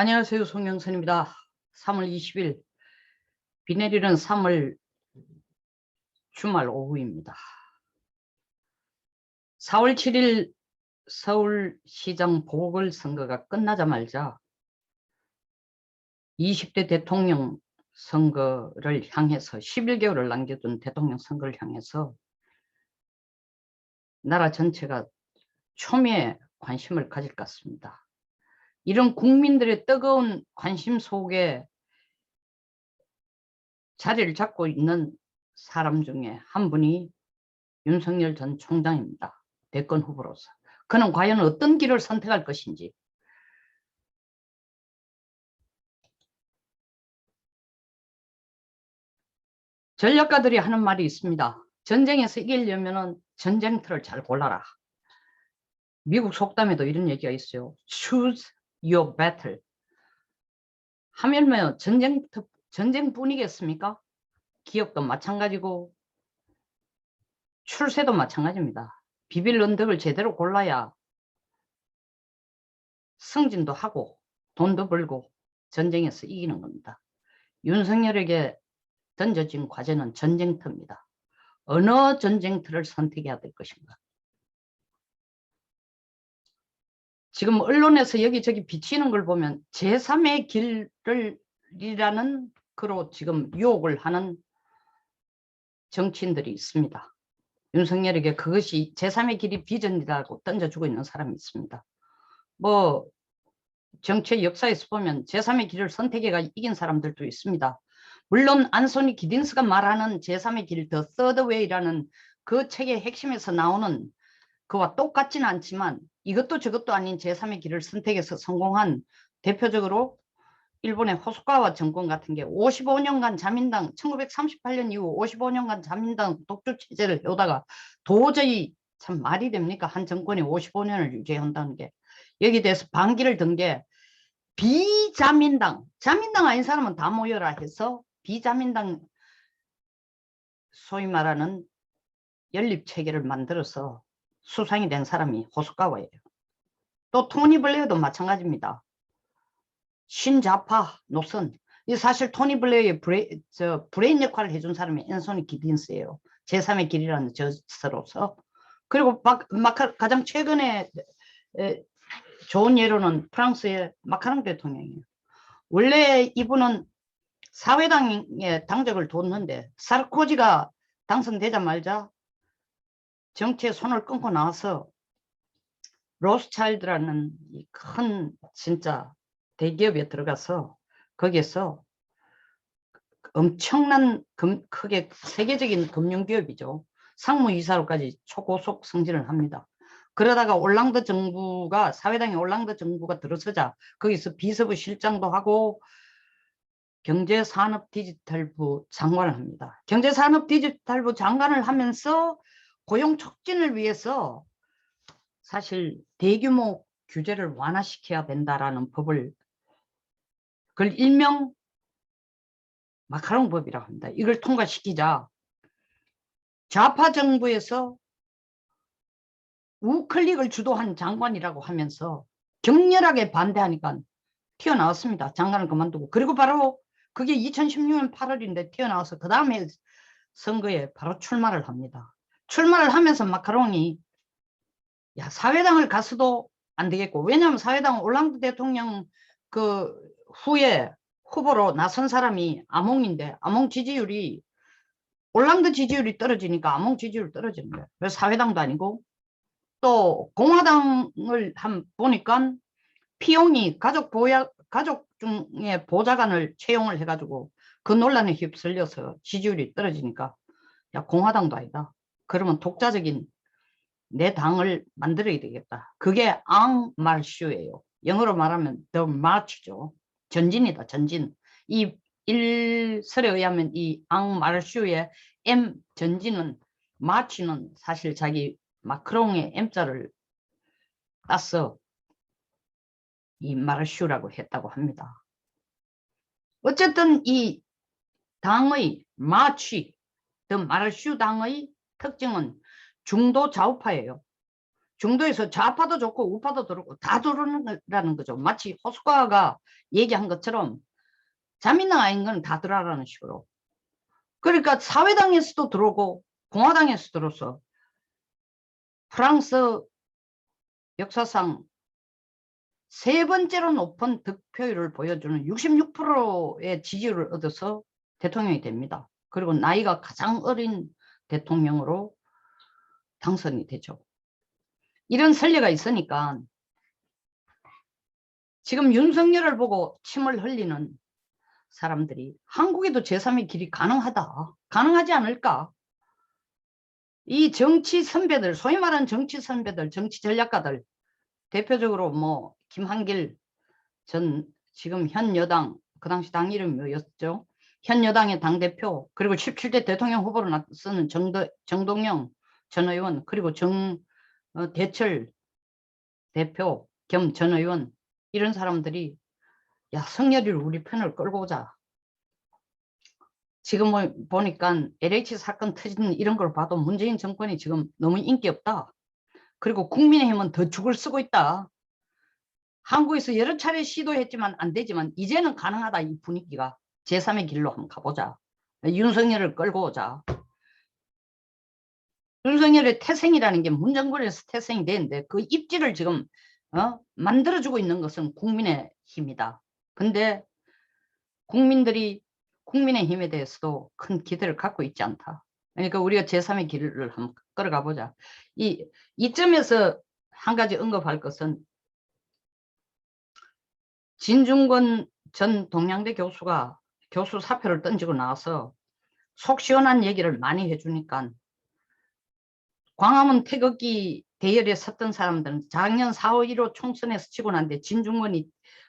안녕하세요. 송영선입니다. 3월 20일 비 내리는 3월 주말 오후입니다. 4월 7일 서울시장 보궐선거가 끝나자마자 20대 대통령 선거를 향해서 11개월을 남겨둔 대통령 선거를 향해서 나라 전체가 초미의 관심을 가질 것 같습니다. 이런 국민들의 뜨거운 관심 속에 자리를 잡고 있는 사람 중에 한 분이 윤석열 전 총장입니다. 대권 후보로서. 그는 과연 어떤 길을 선택할 것인지. 전략가들이 하는 말이 있습니다. 전쟁에서 이기려면 전쟁터를 잘 골라라. 미국 속담에도 이런 얘기가 있어요. Choose your battle. 하물며 전쟁뿐이겠습니까? 기업도 마찬가지고 출세도 마찬가지입니다. 비빌 언덕을 제대로 골라야 승진도 하고 돈도 벌고 전쟁에서 이기는 겁니다. 윤석열에게 던져진 과제는 전쟁터입니다. 어느 전쟁터를 선택해야 될 것인가. 지금 언론에서 여기저기 비치는 걸 보면 제3의 길이라는 그로 지금 유혹을 하는 정치인들이 있습니다. 윤석열에게 그것이 제3의 길이 비전이라고 던져주고 있는 사람이 있습니다. 뭐 정치의 역사에서 보면 제3의 길을 선택해가 이긴 사람들도 있습니다. 물론 안소니 기딘스가 말하는 제3의 길, The Third Way라는 그 책의 핵심에서 나오는 그와 똑같지는 않지만 이것도 저것도 아닌 제3의 길을 선택해서 성공한 대표적으로 일본의 호소카와 정권 같은 게 55년간 자민당 1938년 이후 55년간 자민당 독주 체제를 해오다가 도저히 참 말이 됩니까? 한 정권이 55년을 유지한다는 게. 여기에 대해서 반기를 든 게 비자민당, 자민당 아닌 사람은 다 모여라 해서 비자민당 소위 말하는 연립체계를 만들어서 수상이 된 사람이 호소카와예요. 또 토니 블레어도 마찬가지입니다. 신좌파 노선. 사실 토니 블레어의 브레인 역할을 해준 사람이 앤소니 기딘스예요. 제3의 길이라는 저서로서. 그리고 가장 최근에 좋은 예로는 프랑스의 마카롱 대통령이에요. 원래 이분은 사회당의 당적을 뒀는데 사르코지가 당선되자마자 정치에 손을 끊고 나와서 로스차일드라는 큰 진짜 대기업에 들어가서 거기에서 엄청난 크게 세계적인 금융기업이죠. 상무이사로까지 초고속 승진을 합니다. 그러다가 올랑드 정부가 사회당의 올랑드 정부가 들어서자 거기서 비서부 실장도 하고 경제산업디지털부 장관을 합니다. 경제산업디지털부 장관을 하면서 고용 촉진을 위해서 사실 대규모 규제를 완화시켜야 된다라는 법을 그걸 일명 마카롱법이라고 합니다. 이걸 통과시키자 좌파 정부에서 우클릭을 주도한 장관이라고 하면서 격렬하게 반대하니까 튀어나왔습니다. 장관을 그만두고. 그리고 바로 그게 2016년 8월인데 튀어나와서 그 다음에 선거에 바로 출마를 합니다. 출마를 하면서 마카롱이 야 사회당을 가서도 안 되겠고, 왜냐하면 사회당 올랑드 대통령 그 후에 후보로 나선 사람이 아몽인데 아몽 지지율이 올랑드 지지율이 떨어지니까 아몽 지지율 떨어지는 거예요. 그래서 사회당도 아니고 또 공화당을 보니까 피용이 가족 중에 보좌관을 채용을 해가지고 그 논란에 휩쓸려서 지지율이 떨어지니까 야 공화당도 아니다. 그러면 독자적인 내 당을 만들어야 되겠다. 그게 앙마르슈예요. 영어로 말하면 the march죠. 전진이다. 전진. 이 일설에 의하면 이 앙마르슈의 M 전진은 마치는 사실 자기 마크롱의 M자를 따서 이 마르슈라고 했다고 합니다. 어쨌든 이 당의 마치, 더 마르슈 당의 특징은 중도 좌우파예요. 중도에서 좌파도 좋고 우파도 들어오고 다 들어오라는 거죠. 마치 호숫가가 얘기한 것처럼 자민당 아닌 건 다 들어라는 식으로. 그러니까 사회당에서도 들어오고 공화당에서 들어서 프랑스 역사상 세 번째로 높은 득표율을 보여주는 66%의 지지율을 얻어서 대통령이 됩니다. 그리고 나이가 가장 어린 대통령으로 당선이 되죠. 이런 선례가 있으니까 지금 윤석열을 보고 침을 흘리는 사람들이 한국에도 제3의 길이 가능하다. 가능하지 않을까? 이 정치 선배들, 소위 말하는 정치 선배들, 정치 전략가들, 대표적으로 뭐 김한길 전 지금 현 여당, 그 당시 당 이름이 뭐였죠? 현 여당의 당대표, 그리고 17대 대통령 후보로 나서는 정동영 전 의원, 그리고 대철 대표 겸 전 의원, 이런 사람들이 야, 성렬이를 우리 편을 끌고 오자. 지금 보니까 LH 사건 터진 이런 걸 봐도 문재인 정권이 지금 너무 인기 없다. 그리고 국민의힘은 더 죽을 쓰고 있다. 한국에서 여러 차례 시도했지만 안 되지만 이제는 가능하다. 이 분위기가. 제3의 길로 한번 가보자. 윤석열을 끌고 오자. 윤석열의 태생이라는 게 문정권에서 태생이 되는데 그 입지를 지금 만들어주고 있는 것은 국민의 힘이다. 근데 국민들이 국민의힘에 대해서도 큰 기대를 갖고 있지 않다. 그러니까 우리가 제3의 길을 한번 끌어가 보자. 이점에서 한 가지 언급할 것은 진중권 전 동양대 교수가 교수 사표를 던지고 나와서 속 시원한 얘기를 많이 해주니까 광화문 태극기 대열에 섰던 사람들은 작년 4월 1호 총선에서 치고 난데 진중권이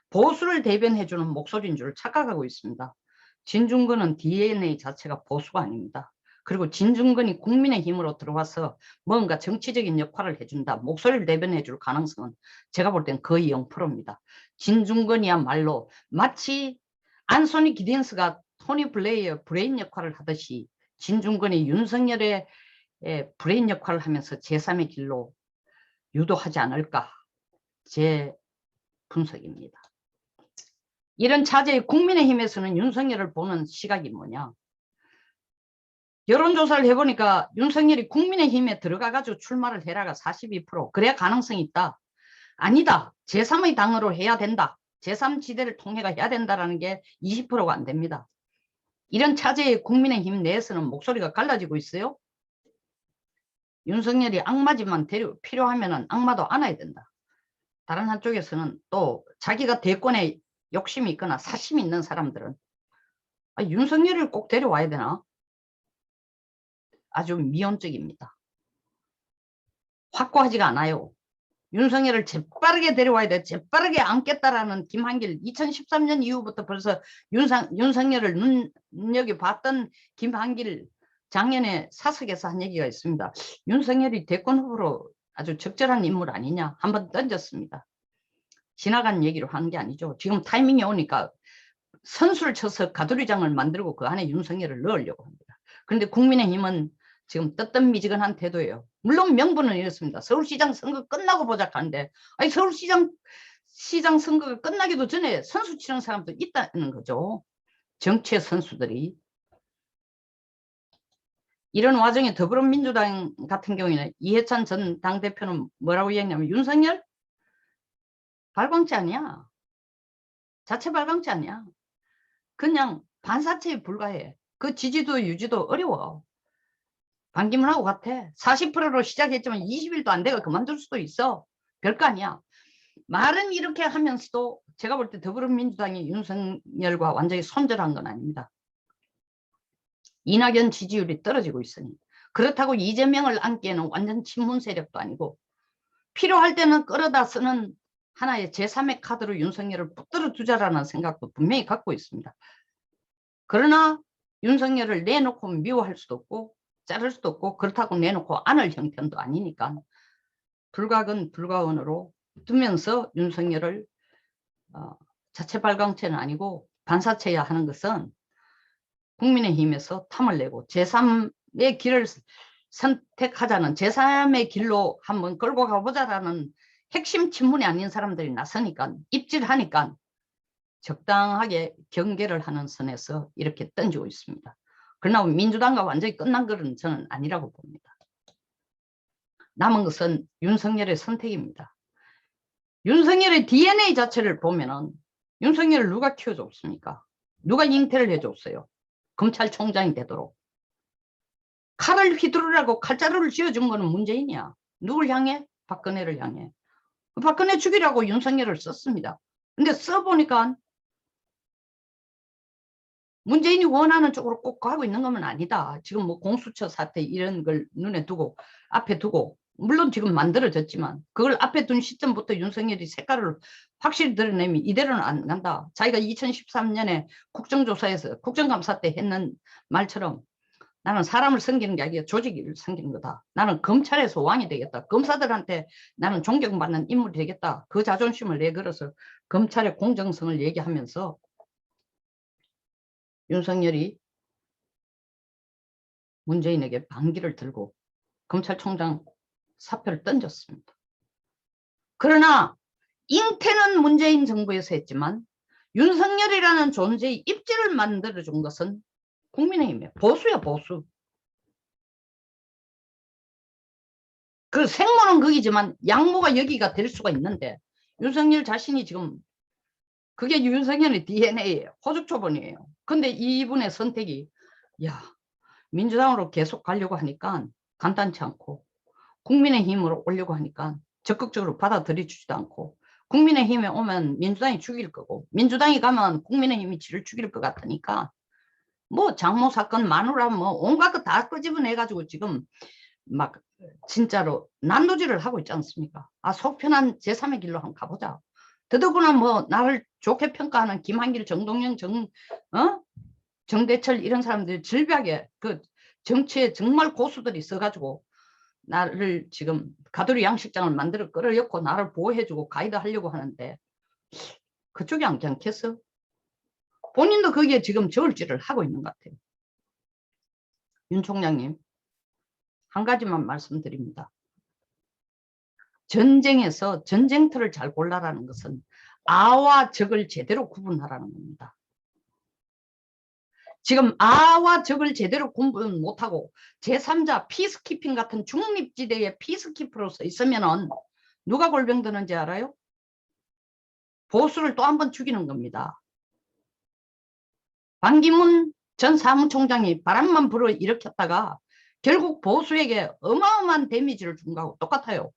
보수를 대변해주는 목소리인 줄 착각하고 있습니다. 진중권은 DNA 자체가 보수가 아닙니다. 그리고 진중권이 국민의힘으로 들어와서 뭔가 정치적인 역할을 해준다. 목소리를 대변해줄 가능성은 제가 볼 땐 거의 0%입니다. 진중권이야말로 마치 안소니 기든스가 토니 블레이어 브레인 역할을 하듯이 진중권이 윤석열의 브레인 역할을 하면서 제3의 길로 유도하지 않을까 제 분석입니다. 이런 차제에 국민의힘에서는 윤석열을 보는 시각이 뭐냐. 여론조사를 해보니까 윤석열이 국민의힘에 들어가가지고 출마를 해라가 42%. 그래야 가능성이 있다. 아니다. 제3의 당으로 해야 된다. 제3지대를 통해가 해야 된다는 게 20%가 안 됩니다. 이런 차제에 국민의힘 내에서는 목소리가 갈라지고 있어요. 윤석열이 악마지만 필요하면 악마도 안아야 된다. 다른 한쪽에서는 또 자기가 대권에 욕심이 있거나 사심이 있는 사람들은 윤석열을 꼭 데려와야 되나? 아주 미온적입니다. 확고하지가 않아요. 윤석열을 재빠르게 데려와야 돼. 재빠르게 안겠다라는 김한길 2013년 이후부터 벌써 윤석열을 눈여겨봤던 김한길 작년에 사석에서 한 얘기가 있습니다. 윤석열이 대권 후보로 아주 적절한 인물 아니냐 한번 던졌습니다. 지나간 얘기로 하는 게 아니죠. 지금 타이밍이 오니까 선수를 쳐서 가두리장을 만들고 그 안에 윤석열을 넣으려고 합니다. 그런데 국민의힘은 지금 뜨뜻미지근한 태도예요. 물론 명분은 이렇습니다. 서울시장 선거 끝나고 보자 하는데 아니 서울시장 선거가 끝나기도 전에 선수 치는 사람도 있다는 거죠. 정치의 선수들이. 이런 와중에 더불어민주당 같은 경우에는 이해찬 전 당대표는 뭐라고 얘기했냐면 윤석열 발광체 아니야. 자체 발광체 아니야. 그냥 반사체에 불과해. 그 지지도 유지도 어려워. 반기문하고 같아. 40%로 시작했지만 20일도 안 돼가 그만둘 수도 있어. 별거 아니야. 말은 이렇게 하면서도 제가 볼 때 더불어민주당이 윤석열과 완전히 손절한 건 아닙니다. 이낙연 지지율이 떨어지고 있으니. 그렇다고 이재명을 안기에는 완전 친문 세력도 아니고 필요할 때는 끌어다 쓰는 하나의 제3의 카드로 윤석열을 붙들어 두자라는 생각도 분명히 갖고 있습니다. 그러나 윤석열을 내놓고 미워할 수도 없고 자를 수도 없고 그렇다고 내놓고 안을 형편도 아니니까 불가근 불가원으로 두면서 윤석열을 자체 발광체는 아니고 반사체야 하는 것은 국민의힘에서 탐을 내고 제3의 길을 선택하자는 제3의 길로 한번 끌고 가보자라는 핵심 친문이 아닌 사람들이 나서니까 입질하니까 적당하게 경계를 하는 선에서 이렇게 던지고 있습니다. 그러나 민주당과 완전히 끝난 것은 저는 아니라고 봅니다. 남은 것은 윤석열의 선택입니다. 윤석열의 DNA 자체를 보면은 윤석열을 누가 키워줬습니까? 누가 잉태를 해줬어요? 검찰총장이 되도록. 칼을 휘두르라고 칼자루를 쥐어준 거는 문재인이야. 누굴 향해? 박근혜를 향해. 박근혜 죽이라고 윤석열을 썼습니다. 근데 써보니까 문재인이 원하는 쪽으로 꼭 가고 있는 건 아니다. 지금 뭐 공수처 사태 이런 걸 눈에 두고 앞에 두고 물론 지금 만들어졌지만 그걸 앞에 둔 시점부터 윤석열이 색깔을 확실히 드러내면 이대로는 안 간다. 자기가 2013년에 국정조사에서 국정감사 때 했는 말처럼 나는 사람을 섬기는 게 아니라 조직을 섬기는 거다. 나는 검찰에서 왕이 되겠다. 검사들한테 나는 존경받는 인물이 되겠다. 그 자존심을 내걸어서 검찰의 공정성을 얘기하면서 윤석열이 문재인에게 반기를 들고 검찰총장 사표를 던졌습니다. 그러나 잉태는 문재인 정부에서 했지만 윤석열이라는 존재의 입지를 만들어준 것은 국민의힘이에요. 보수야, 보수. 그 생모는 거기지만 양모가 여기가 될 수가 있는데 윤석열 자신이 지금 그게 윤석열의 DNA예요. 호죽초본이에요. 근데 이분의 선택이 야 민주당으로 계속 가려고 하니까 간단치 않고 국민의힘으로 오려고 하니까 적극적으로 받아들여주지도 않고 국민의힘에 오면 민주당이 죽일 거고 민주당이 가면 국민의힘이 지를 죽일 것 같으니까 뭐 장모 사건 마누라 뭐 온갖 거 다 끄집어내가지고 지금 막 진짜로 난도질을 하고 있지 않습니까? 아, 속 편한 제3의 길로 한번 가보자. 더더구나 뭐 나를 좋게 평가하는 김한길, 정동영, 정대철 이런 사람들이 질비하게 그 정치에 정말 고수들이 있어가지고 나를 지금 가두리 양식장을 만들어 끌어엮고 나를 보호해주고 가이드 하려고 하는데 그쪽이 안 괜찮겠어? 본인도 거기에 지금 저울질을 하고 있는 것 같아요. 윤 총장님 한 가지만 말씀드립니다. 전쟁에서 전쟁터를 잘 골라라는 것은 아와 적을 제대로 구분하라는 겁니다. 지금 아와 적을 제대로 구분 못하고 제3자 피스키핑 같은 중립지대의 피스키퍼로서 있으면 누가 골병 드는지 알아요? 보수를 또 한 번 죽이는 겁니다. 반기문 전 사무총장이 바람만 불어 일으켰다가 결국 보수에게 어마어마한 데미지를 준 거하고 똑같아요.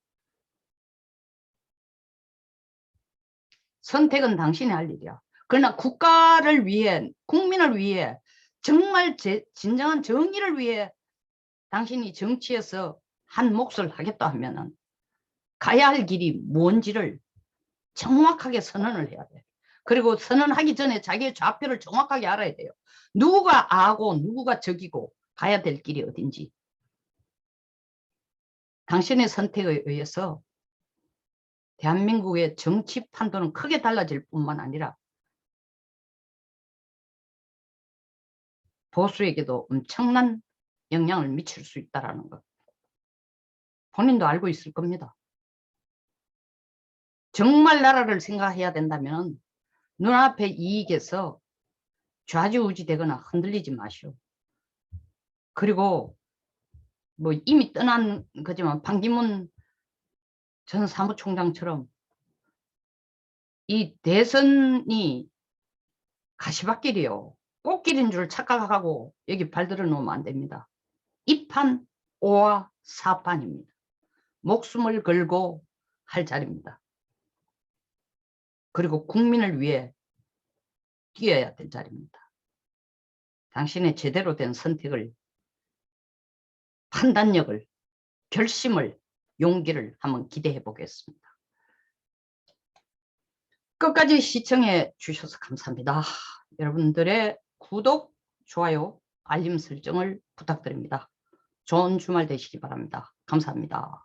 선택은 당신이 할 일이야. 그러나 국가를 위해 국민을 위해 정말 진정한 정의를 위해 당신이 정치에서 한 몫을 하겠다 하면은 가야 할 길이 뭔지를 정확하게 선언을 해야 돼. 그리고 선언하기 전에 자기의 좌표를 정확하게 알아야 돼요. 누구가 아고 누구가 적이고 가야 될 길이 어딘지. 당신의 선택에 의해서 대한민국의 정치 판도는 크게 달라질 뿐만 아니라 보수에게도 엄청난 영향을 미칠 수 있다는 것. 본인도 알고 있을 겁니다. 정말 나라를 생각해야 된다면 눈앞의 이익에서 좌지우지 되거나 흔들리지 마시오. 그리고 뭐 이미 떠난 거지만 반기문 전 사무총장처럼 이 대선이 가시밭길이요. 꽃길인 줄 착각하고 여기 발들어 놓으면 안 됩니다. 이판 오와 사판입니다. 목숨을 걸고 할 자리입니다. 그리고 국민을 위해 뛰어야 될 자리입니다. 당신의 제대로 된 선택을, 판단력을, 결심을, 용기를 한번 기대해 보겠습니다. 끝까지 시청해 주셔서 감사합니다. 여러분들의 구독, 좋아요, 알림 설정을 부탁드립니다. 좋은 주말 되시기 바랍니다. 감사합니다.